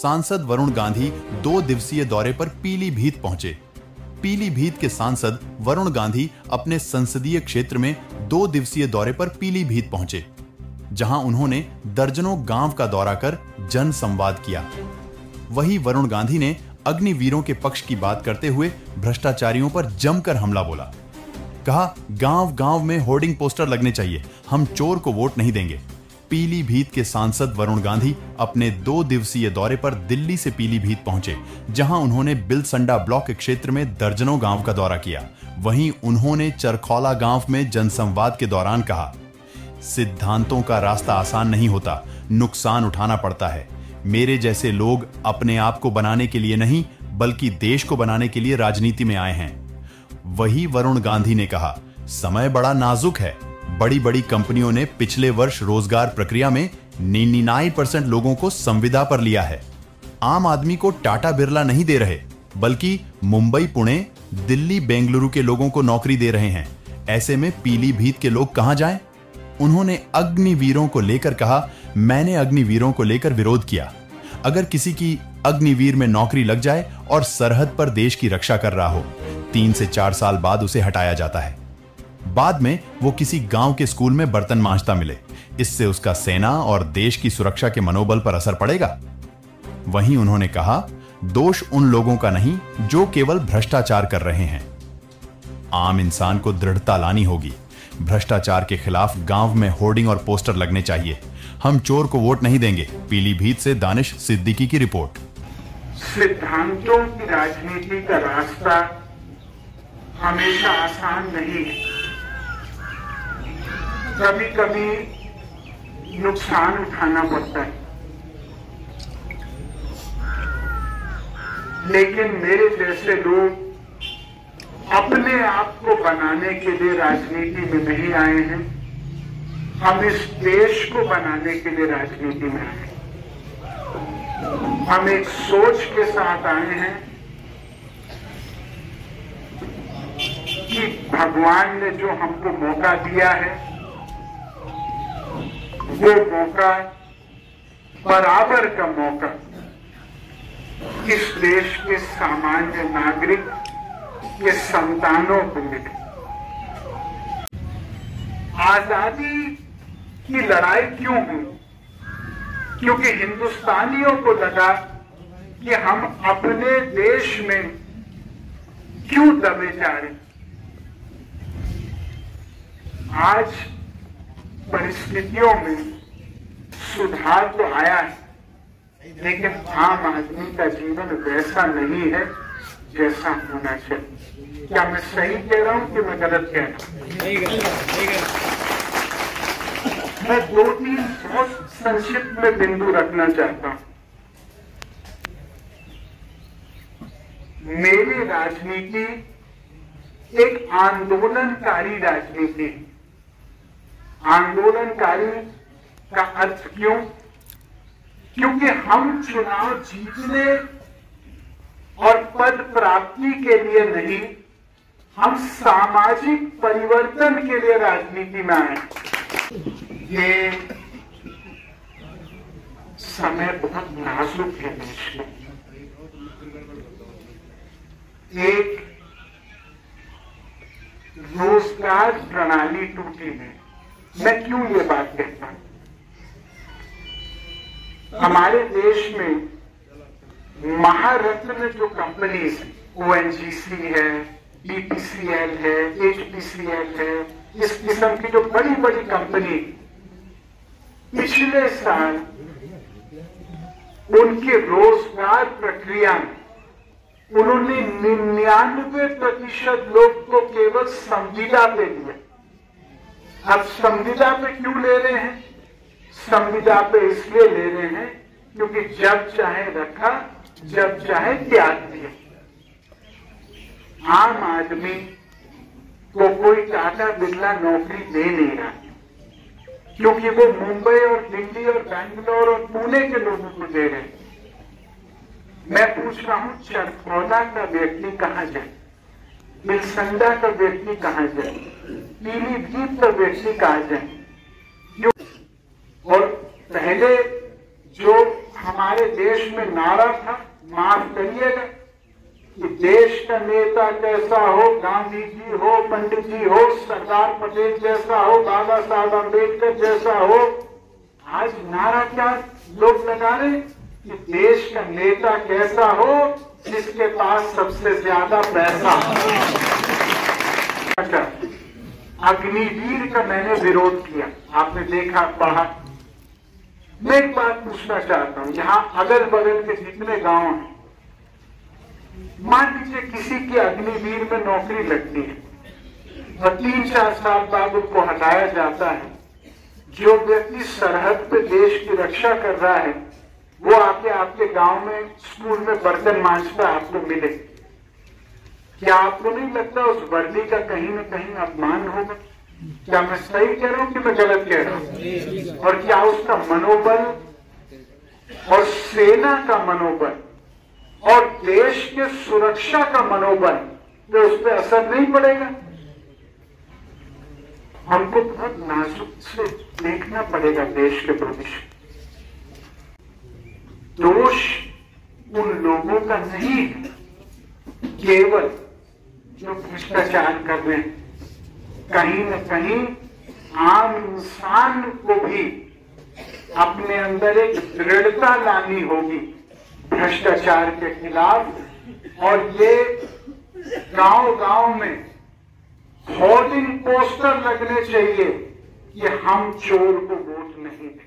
सांसद वरुण गांधी 2 दिवसीय दौरे पर पीलीभीत पहुंचे। पीलीभीत के सांसद वरुण गांधी अपने संसदीय क्षेत्र में 2 दिवसीय दौरे पर पीलीभीत पहुंचे, जहां उन्होंने दर्जनों गांव का दौरा कर जन संवाद किया। वहीं वरुण गांधी ने अग्निवीरों के पक्ष की बात करते हुए भ्रष्टाचारियों पर जमकर हमला बोला। कहा, गांव-गांव में होर्डिंग पोस्टर लगने चाहिए, हम चोर को वोट नहीं देंगे। पीलीभीत के सांसद वरुण गांधी अपने 2 दिवसीय दौरे पर दिल्ली से पीलीभीत पहुंचे, जहां उन्होंने बिलसंडा ब्लॉक क्षेत्र में दर्जनों गांव का दौरा किया। वहीं उन्होंने चरखौला गांव में जनसंवाद के दौरान कहा, सिद्धांतों का रास्ता आसान नहीं होता, नुकसान उठाना पड़ता है। मेरे जैसे लोग अपने आप को बनाने के लिए नहीं, बल्कि देश को बनाने के लिए राजनीति में आए हैं। वही वरुण गांधी ने कहा, समय बड़ा नाजुक है। बड़ी बड़ी कंपनियों ने पिछले वर्ष रोजगार प्रक्रिया में 99% लोगों को संविदा पर लिया है। आम आदमी को टाटा बिरला नहीं दे रहे, बल्कि मुंबई, पुणे, दिल्ली, बेंगलुरु के लोगों को नौकरी दे रहे हैं। ऐसे में पीलीभीत के लोग कहां जाएं? उन्होंने अग्निवीरों को लेकर कहा, मैंने अग्निवीरों को लेकर विरोध किया। अगर किसी की अग्निवीर में नौकरी लग जाए और सरहद पर देश की रक्षा कर रहा हो, 3 से 4 साल बाद उसे हटाया जाता है। बाद में वो किसी गांव के स्कूल में बर्तन मांजता मिले, इससे उसका सेना और देश की सुरक्षा के मनोबल पर असर पड़ेगा। वहीं उन्होंने कहा, दोष उन लोगों का नहीं जो केवल भ्रष्टाचार कर रहे हैं। आम इंसान को दृढ़ता लानी होगी। भ्रष्टाचार के खिलाफ गांव में होर्डिंग और पोस्टर लगने चाहिए। हम चोर को वोट नहीं देंगे। पीलीभीत से दानिश सिद्दीकी की रिपोर्ट। सिद्धांतों की राजनीति का रास्ता हमेशा आसान नहीं है। कभी कभी नुकसान उठाना पड़ता है, लेकिन मेरे जैसे लोग अपने आप को बनाने के लिए राजनीति में नहीं आए हैं। हम इस देश को बनाने के लिए राजनीति में आए हैं। हम एक सोच के साथ आए हैं कि भगवान ने जो हमको मौका दिया है, वो मौका, बराबर का मौका इस देश के सामान्य नागरिक के संतानों को मिले। आजादी की लड़ाई क्यों हुई? क्योंकि हिंदुस्तानियों को लगा कि हम अपने देश में क्यों दबे जा रहे। आज परिस्थितियों में सुधार तो आया है, लेकिन आम आदमी का जीवन वैसा नहीं है जैसा होना चाहिए। क्या मैं सही कह रहा हूं कि मैं गलत कह रहा हूं? मैं 2-3 बहुत संक्षिप्त में बिंदु रखना चाहता हूं। मेरी राजनीति एक आंदोलनकारी राजनीति है। आंदोलनकारी का अर्थ क्यों? क्योंकि हम चुनाव जीतने और पद प्राप्ति के लिए नहीं, हम सामाजिक परिवर्तन के लिए राजनीति में आए। ये समय बहुत नाजुक है देश में। एक रोजगार प्रणाली टूटी है। मैं क्यों ये बात कहता हूं? हमारे देश में महारत्न जो कंपनी ONGC है, BPCL है, HPCL है, इस किस्म की जो बड़ी बड़ी कंपनी, पिछले साल उनके रोजगार प्रक्रिया में उन्होंने 99% लोग को केवल संविदा पे दिया। अब संविदा पे क्यों ले रहे हैं? संविदा पे इसलिए ले रहे हैं क्योंकि जब चाहे रखा, जब चाहे त्याग दिया। आम आदमी को कोई टाटा बिरला नौकरी दे नहीं रहा, क्योंकि वो मुंबई और दिल्ली और बैंगलोर और पुणे के लोगों को दे रहे हैं। मैं पूछ रहा हूं, चरखौला का व्यक्ति कहां जाए? बिलसंडा का व्यक्ति कहां जाए? पीलीभीत का व्यक्ति कहां जाए? और पहले जो हमारे देश में नारा था, माफ करिएगा, कि देश का नेता कैसा हो, गांधी जी हो, पंडित जी हो, सरदार पटेल जैसा हो, बाबा साहब अम्बेडकर जैसा हो। आज नारा क्या लोग लगा रहे कि देश का नेता कैसा हो, जिसके पास सबसे ज्यादा पैसा हो। अग्निवीर का मैंने विरोध किया, आपने देखा, पढ़ा। मैं एक बात पूछना चाहता हूं, यहाँ अगल बगल के जितने गांव हैं, मान लीजिए किसी की अग्निवीर में नौकरी लगती है और 3-4 साल बाद उनको हटाया जाता है। जो व्यक्ति सरहद पे देश की रक्षा कर रहा है, वो आके आपके गांव में स्कूल में बर्तन मांजता आपको मिले, क्या आपको नहीं लगता उस वर्दी का कहीं न कहीं अपमान होगा? क्या मैं सही कह रहा हूं कि मैं गलत कह रहा हूं? और क्या उसका मनोबल और सेना का मनोबल और देश के सुरक्षा का मनोबल तो उस पर असर नहीं पड़ेगा? हमको बहुत नाजुक से देखना पड़ेगा देश के भविष्य। दोष उन लोगों का नहीं है केवल जो भ्रष्टाचार कर रहे हैं। कहीं न कहीं आम इंसान को भी अपने अंदर एक दृढ़ता लानी होगी भ्रष्टाचार के खिलाफ। और ये गांव-गांव में होर्डिंग पोस्टर लगने चाहिए कि हम चोर को वोट नहीं दें।